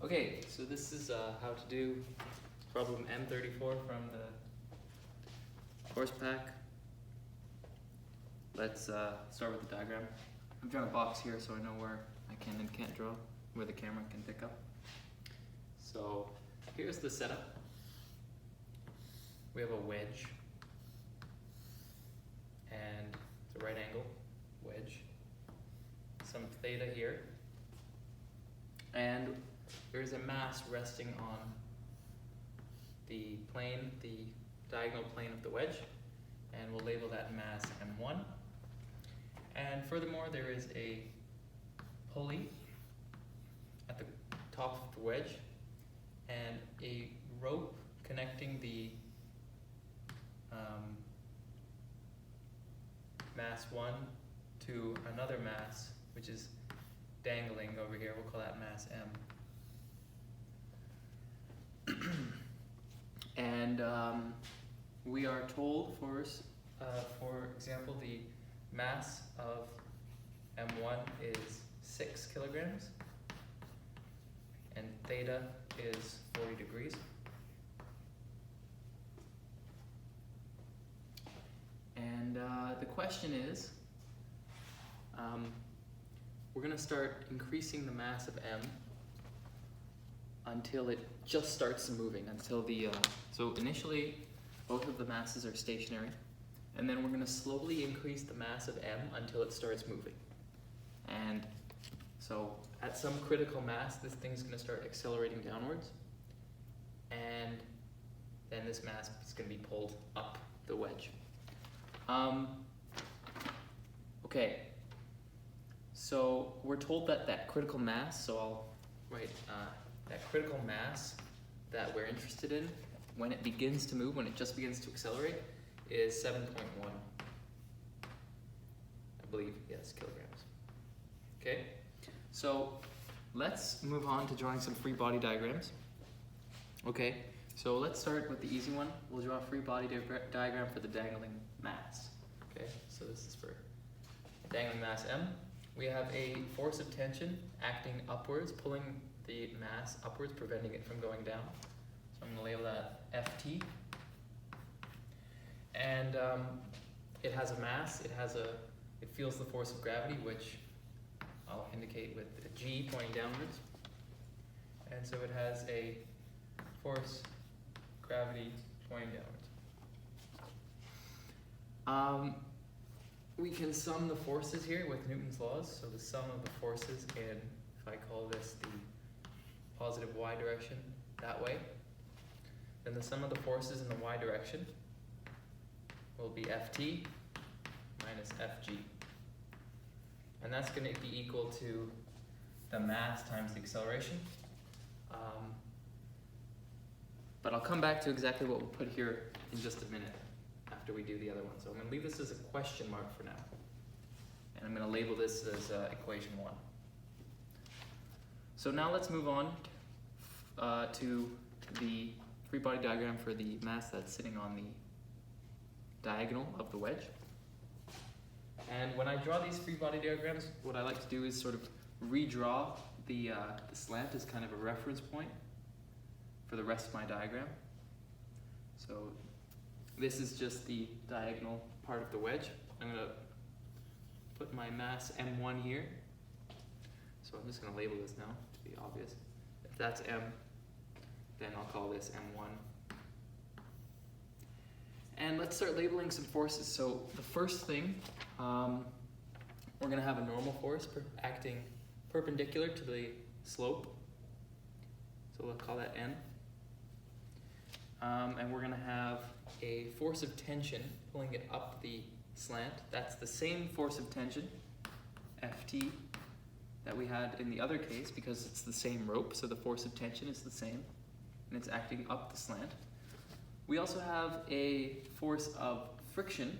Okay, so this is how to do problem M34 from the course pack. Let's start with the diagram. I've drawn a box here so I know where I can and can't draw, where the camera can pick up. So here's the setup. We have a wedge and it's a right angle wedge, some theta here, and there's a mass resting on the plane, the diagonal plane of the wedge, and we'll label that mass M1. And furthermore, there is a pulley at the top of the wedge and a rope connecting the mass 1 to another mass, which is dangling over here. We'll call that mass M. And we are told, for example, the mass of M1 is 6 kilograms and theta is 40 degrees. And the question is, we're going to start increasing the mass of M until it just starts moving, until the, so initially both of the masses are stationary, and then we're going to slowly increase the mass of M until it starts moving. And so at some critical mass, this thing's going to start accelerating downwards, and then this mass is going to be pulled up the wedge. Okay, so we're told that that critical mass, so I'll write that critical mass that we're interested in when it begins to move, when it just begins to accelerate, is 7.1, I believe, yes, kilograms. Okay, so let's move on to drawing some free body diagrams. Okay, so let's start with the easy one. We'll draw a free body diagram for the dangling mass. Okay, so this is for dangling mass M. We have a force of tension acting upwards, pulling the mass upwards, preventing it from going down. So I'm going to label that Ft. And it has a mass, it feels the force of gravity, which I'll indicate with a G pointing downwards. And so it has a force, gravity pointing downwards. We can sum the forces here with Newton's laws. So the sum of the forces in, if I call this the positive y direction that way, then the sum of the forces in the y direction will be Ft minus Fg. And that's going to be equal to the mass times the acceleration. But I'll come back to exactly what we'll put here in just a minute after we do the other one. So I'm going to leave this as a question mark for now. And I'm going to label this as equation 1. So now let's move on to the free body diagram for the mass that's sitting on the diagonal of the wedge. And when I draw these free body diagrams, what I like to do is sort of redraw the slant as kind of a reference point for the rest of my diagram. So this is just the diagonal part of the wedge. I'm going to put my mass M1 here. So I'm just going to label this now to be obvious. If that's M, then I'll call this M1. And let's start labeling some forces. So the first thing, we're going to have a normal force acting perpendicular to the slope. So we'll call that N. And we're going to have a force of tension pulling it up the slant. That's the same force of tension, Ft, that we had in the other case because it's the same rope, so the force of tension is the same, and it's acting up the slant. We also have a force of friction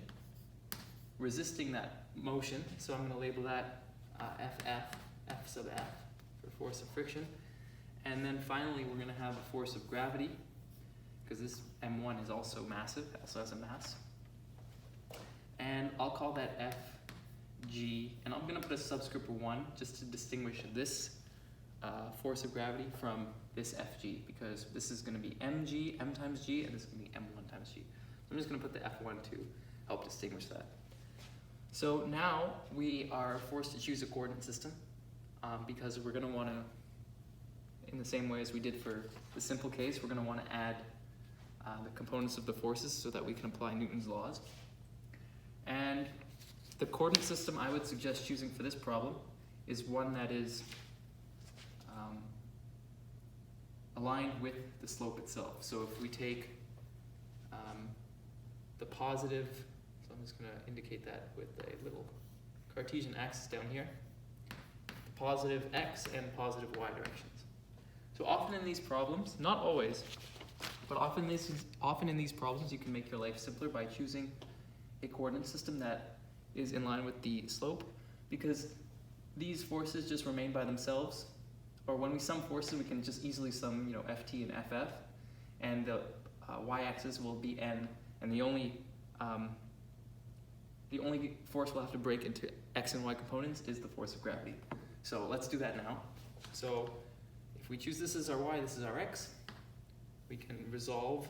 resisting that motion, so I'm going to label that Ff, F sub F, for force of friction. And then finally we're going to have a force of gravity, because this M1 is also massive, also has a mass. And I'll call that Fg, and I'm going to put a subscript 1 just to distinguish this force of gravity from this Fg, because this is going to be mg, m times g, and this is going to be m1 times g. So I'm just going to put the F1 to help distinguish that. So now we are forced to choose a coordinate system because we're going to want to, in the same way as we did for the simple case, we're going to want to add the components of the forces so that we can apply Newton's laws. And the coordinate system I would suggest choosing for this problem is one that is aligned with the slope itself. So if we take the positive, so I'm just going to indicate that with a little Cartesian axis down here, the positive x and positive y directions. So often in these problems, not always, but often in these problems you can make your life simpler by choosing a coordinate system that is in line with the slope, because these forces just remain by themselves, or when we sum forces we can just easily sum, Ft and Ff, and the y-axis will be n, and the only force we'll have to break into x and y components is the force of gravity. So let's do that now. So if we choose this as our y, this is our x, we can resolve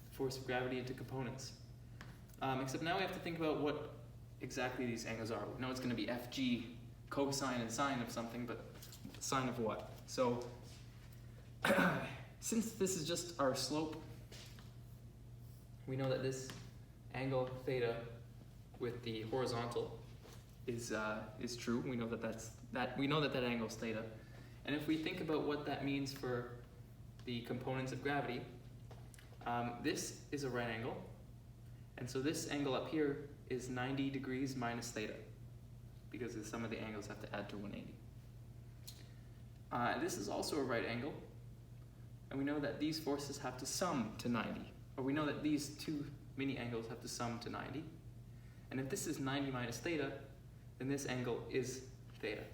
the force of gravity into components. Except now we have to think about what exactly these angles are. We know it's going to be Fg cosine and sine of something, but sine of what? So since this is just our slope, we know that this angle theta with the horizontal is true. We know that angle is theta. And if we think about what that means for the components of gravity, this is a right angle, and so this angle up here is 90 degrees minus theta, because the sum of the angles have to add to 180. This is also a right angle, and we know that these forces have to sum to 90, or we know that these two mini angles have to sum to 90. And if this is 90 minus theta, then this angle is theta.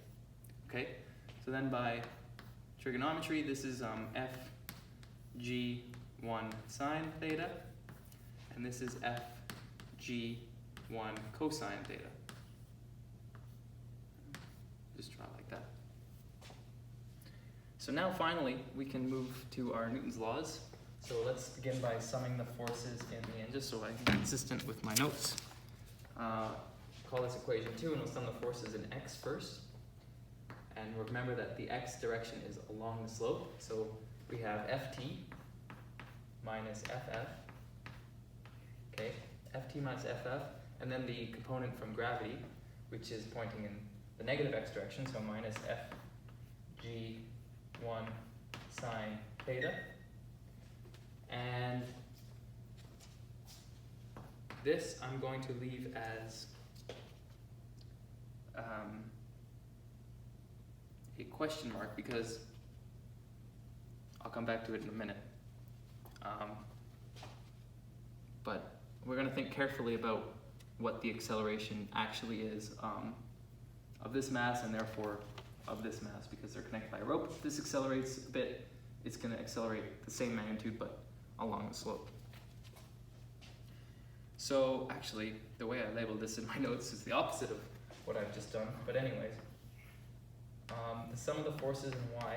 Okay? So then by trigonometry, this is Fg1 sine theta, and this is Fg1 cosine theta. Just draw it like that. So now finally we can move to our Newton's laws. So let's begin by summing the forces in the end, just so I can be consistent with my notes. Call this equation 2, and we'll sum the forces in x first. And remember that the x direction is along the slope. So we have Ft minus Ff. Okay, Ft minus Ff, and then the component from gravity, which is pointing in the negative x direction, so minus Fg1 sine theta. And this I'm going to leave as a question mark, because I'll come back to it in a minute. But we're going to think carefully about what the acceleration actually is of this mass, and therefore of this mass, because they're connected by a rope. If this accelerates a bit, it's going to accelerate the same magnitude but along the slope. So actually, the way I labeled this in my notes is the opposite of what I've just done. But anyways, the sum of the forces in y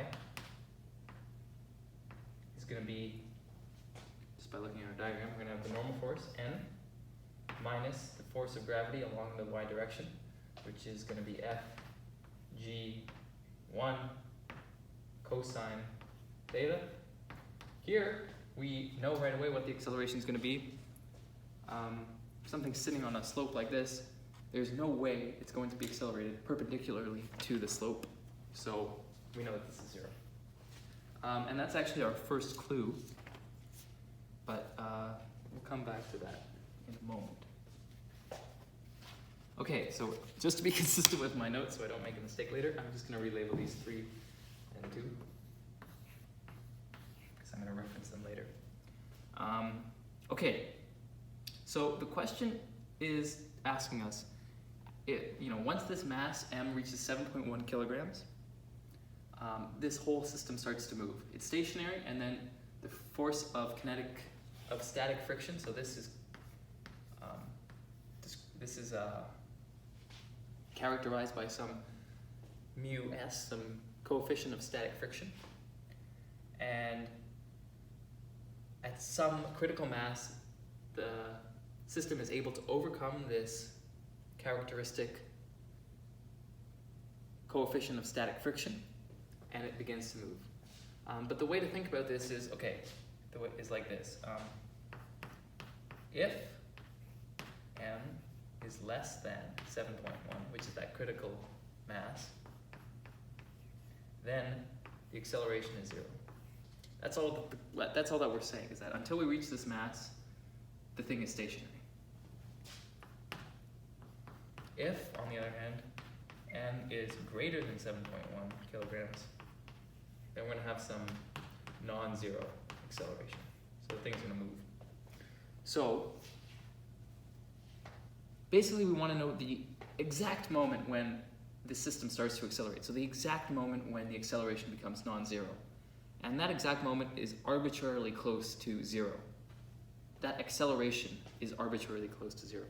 is going to be, just by looking at our diagram, we're going to have the normal force, n, minus the force of gravity along the y direction, which is going to be Fg1 cosine theta. Here, we know right away what the acceleration is going to be. If something's sitting on a slope like this, there's no way it's going to be accelerated perpendicularly to the slope. So we know that this is 0. And that's actually our first clue, but we'll come back to that in a moment. Okay, so just to be consistent with my notes so I don't make a mistake later, I'm just going to relabel these 3 and 2, because I'm going to reference them later. Okay, so the question is asking us, once this mass m reaches 7.1 kilograms, this whole system starts to move. It's stationary, and then the force of static friction. So this is characterized by some mu s, some coefficient of static friction, and at some critical mass, the system is able to overcome this characteristic coefficient of static friction, and it begins to move. But the way to think about this is, okay, the way is like this. If m is less than 7.1, which is that critical mass, then the acceleration is 0. That's all that we're saying, is that until we reach this mass, the thing is stationary. If, on the other hand, m is greater than 7.1 kilograms, then we're going to have some non-zero acceleration. So the thing's going to move. So basically we want to know the exact moment when the system starts to accelerate. So the exact moment when the acceleration becomes non-zero. And that exact moment is arbitrarily close to 0. That acceleration is arbitrarily close to 0.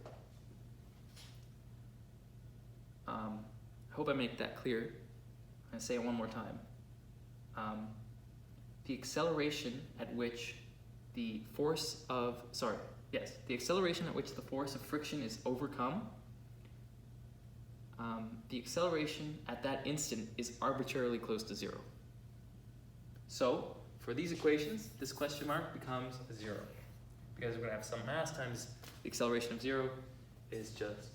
I hope I make that clear. I'm going to say it one more time. The acceleration at which the force of friction is overcome, the acceleration at that instant is arbitrarily close to 0. So, for these equations, this question mark becomes 0. Because we're going to have some mass times the acceleration of 0 is just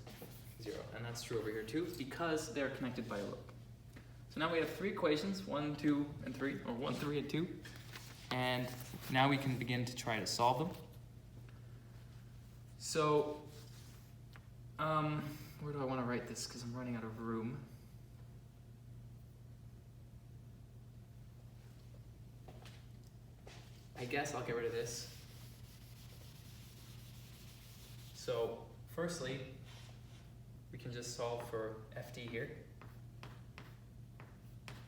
0. And that's true over here too, because they're connected by a rope. So now we have 3 equations, 1, 2, and 3, or 1, 3, and 2. And now we can begin to try to solve them. So, where do I want to write this? Because I'm running out of room. I guess I'll get rid of this. So, firstly, we can just solve for ft here.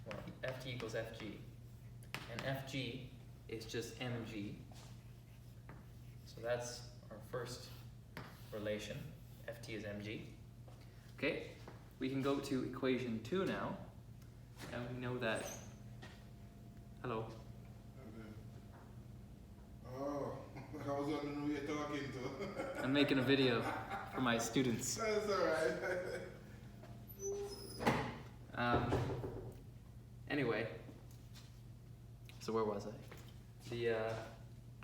Well, ft equals fg. And fg is just mg. So that's our first relation. Ft is mg. Okay, we can go to equation 2 now. And we know that, hello. Oh, I was wondering who you're talking to. I'm making a video for my students. That's alright. Anyway, so where was I? The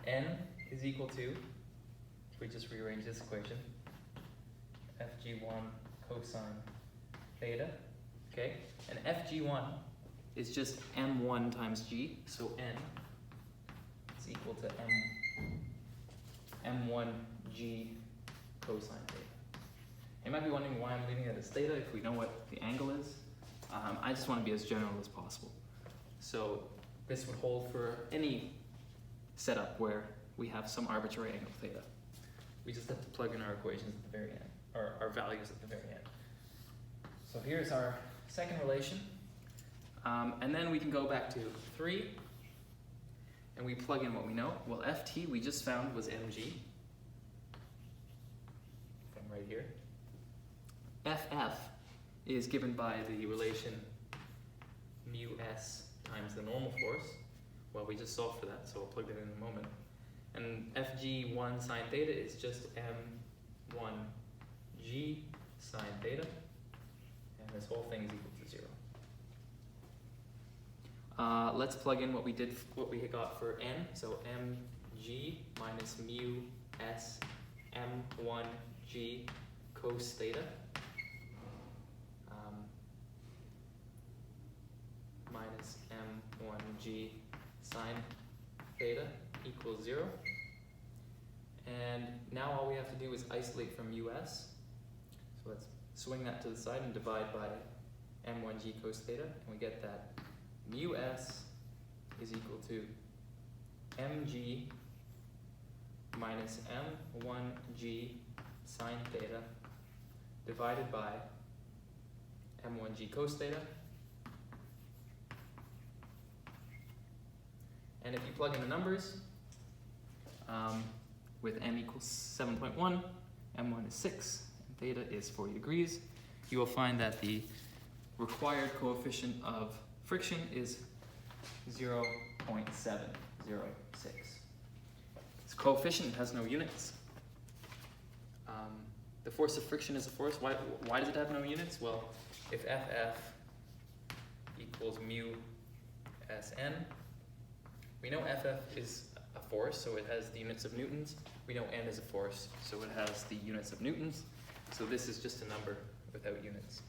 n is equal to, if we just rearrange this equation, fg1 cosine theta, okay? And fg1 is just m1 times g, so n is equal to m1g cosine theta. You might be wondering why I'm leaving it as theta if we know what the angle is. I just want to be as general as possible. So this would hold for any setup where we have some arbitrary angle theta. We just have to plug in our equations at the very end, or our values at the very end. So here's our second relation. And then we can go back to 3, and we plug in what we know. Well, ft we just found was mg, from right here. ff is given by the relation mu s times the normal force. Well, we just solved for that, so I'll plug that in a moment. And fg1 sine theta is just m1g sine theta, and this whole thing is equal to 0. Let's plug in what we got for n. So mg minus mu s m1g cos theta minus m1g sine theta equals 0. And now all we have to do is isolate from us. So let's swing that to the side and divide by m1g cos theta, and we get that mu s is equal to mg minus m1g sine theta divided by m1g cos theta. And if you plug in the numbers, with m equals 7.1, m1 is 6, and theta is 40 degrees, you will find that the required coefficient of friction is 0.706. Its coefficient has no units. The force of friction is a force. Why does it have no units? Well, if Ff equals mu Sn, we know Ff is a force, so it has the units of newtons. We know N is a force, so it has the units of newtons. So this is just a number without units.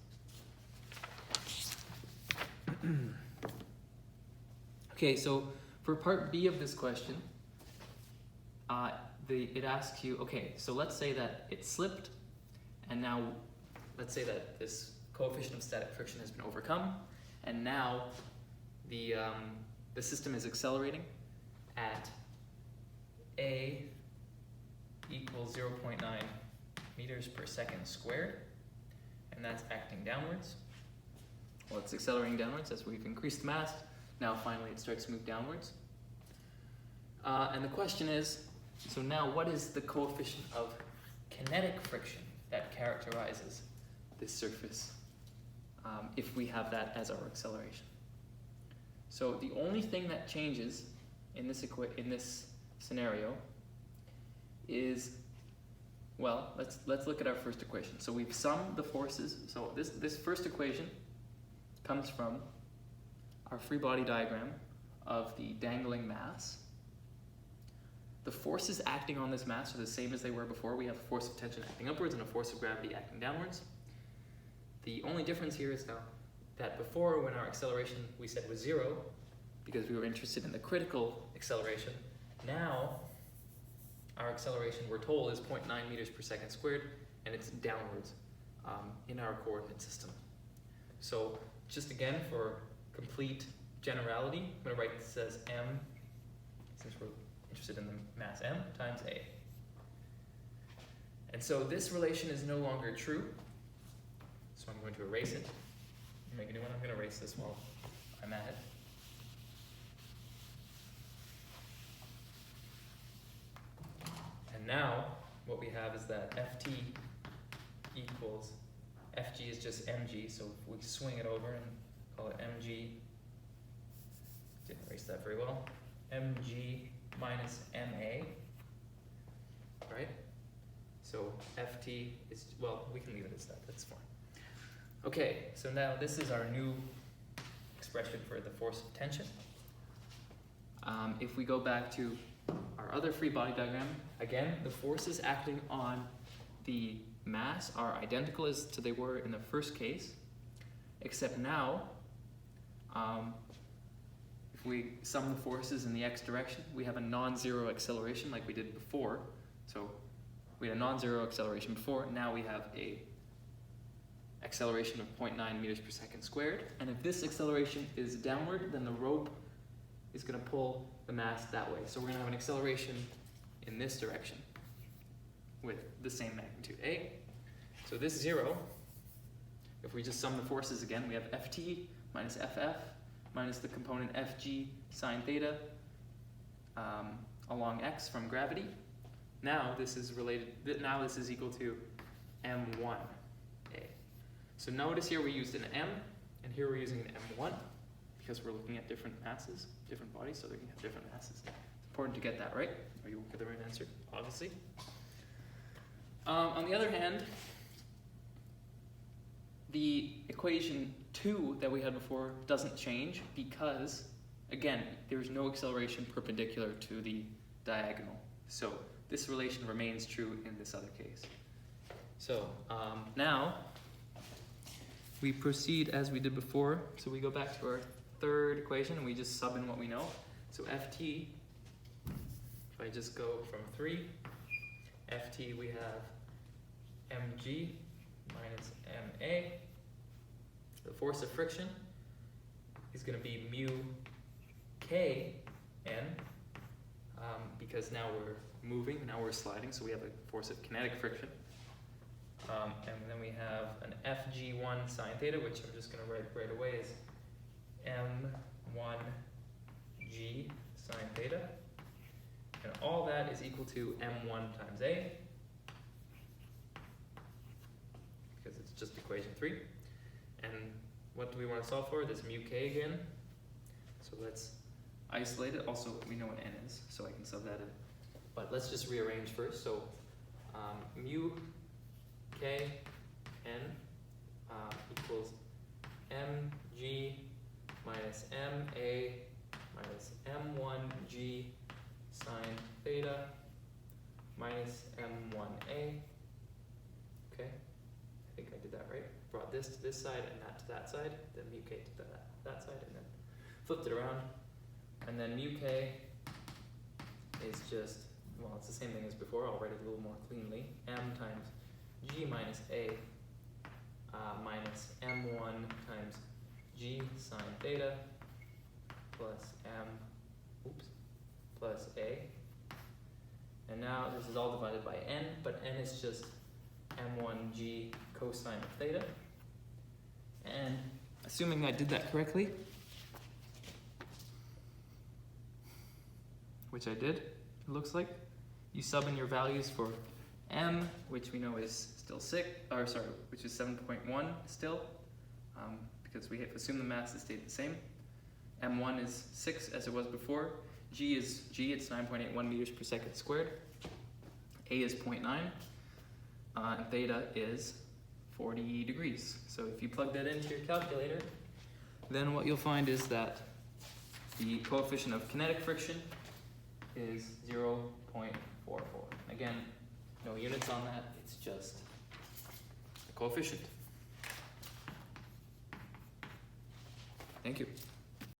Okay, so for part B of this question, it asks you, okay, so let's say that it slipped, and now let's say that this coefficient of static friction has been overcome, and now the system is accelerating at a equals 0.9 meters per second squared, and that's acting downwards. Well, it's accelerating downwards as we've increased the mass. Now finally it starts to move downwards. And the question is, so now what is the coefficient of kinetic friction that characterizes this surface if we have that as our acceleration? So the only thing that changes in this scenario is, well, let's look at our first equation. So we've summed the forces. So this first equation comes from our free body diagram of the dangling mass. The forces acting on this mass are the same as they were before. We have a force of tension acting upwards and a force of gravity acting downwards. The only difference here is now that before, when our acceleration we said was 0, because we were interested in the critical acceleration, now our acceleration, we're told, is 0.9 meters per second squared, and it's downwards in our coordinate system. So just again, for complete generality, I'm going to write this as m, since we're interested in the mass m, times a. And so this relation is no longer true, so I'm going to erase it. Make a new one. I'm going to erase this while I'm at it. And now what we have is that Ft equals, Fg is just mg, so we swing it over and call it mg, didn't erase that very well, mg minus ma, right? So Ft is, well, we can leave it as that, that's fine. Okay, so now this is our new expression for the force of tension. If we go back to our other free body diagram, again, the forces acting on the mass are identical as to they were in the first case, except now, if we sum the forces in the x direction, we have a non-zero acceleration like we did before. So we had a non-zero acceleration before, now we have a acceleration of 0.9 meters per second squared. And if this acceleration is downward, then the rope is going to pull the mass that way. So we're going to have an acceleration in this direction with the same magnitude a. So this 0, if we just sum the forces again, we have Ft minus Ff minus the component Fg sine theta along x from gravity. Now this is related, now this is equal to m1a. So notice here we used an m, and here we're using an m1, because we're looking at different masses, different bodies, so they can have different masses. It's important to get that right, or you won't get the right answer, obviously. On the other hand, the equation 2 that we had before doesn't change because, again, there's no acceleration perpendicular to the diagonal. So this relation remains true in this other case. So now we proceed as we did before. So we go back to our third equation and we just sub in what we know. So Ft, if I just go from 3, Ft we have mg minus ma. The force of friction is going to be mu k n, because now we're moving, now we're sliding, so we have a force of kinetic friction. And then we have an Fg1 sine theta, which I'm just going to write right away as m1g sine theta. And all that is equal to m1 times a, because it's just equation 3. And what do we want to solve for? This mu k again. So let's isolate it. Also, we know what n is, so I can sub that in. But let's just rearrange first. So mu k n equals mg minus ma minus m1g sine theta minus m1a. Okay, I think I did that right. Brought this to this side and that to that side, then mu k to that side, and then flipped it around. And then mu k is just, well, it's the same thing as before. I'll write it a little more cleanly. M times g minus a minus m1 times g sine theta plus plus a. And now this is all divided by n, but n is just m1g cosine of theta. And assuming I did that correctly, which I did, it looks like, you sub in your values for m, which we know is still 6, or sorry, which is 7.1 still, because we assume the mass has stayed the same. M1 is 6 as it was before. G is G, it's 9.81 meters per second squared. A is 0.9, and theta is 40 degrees. So if you plug that into your calculator, then what you'll find is that the coefficient of kinetic friction is 0.44. Again, no units on that, it's just a coefficient. Thank you.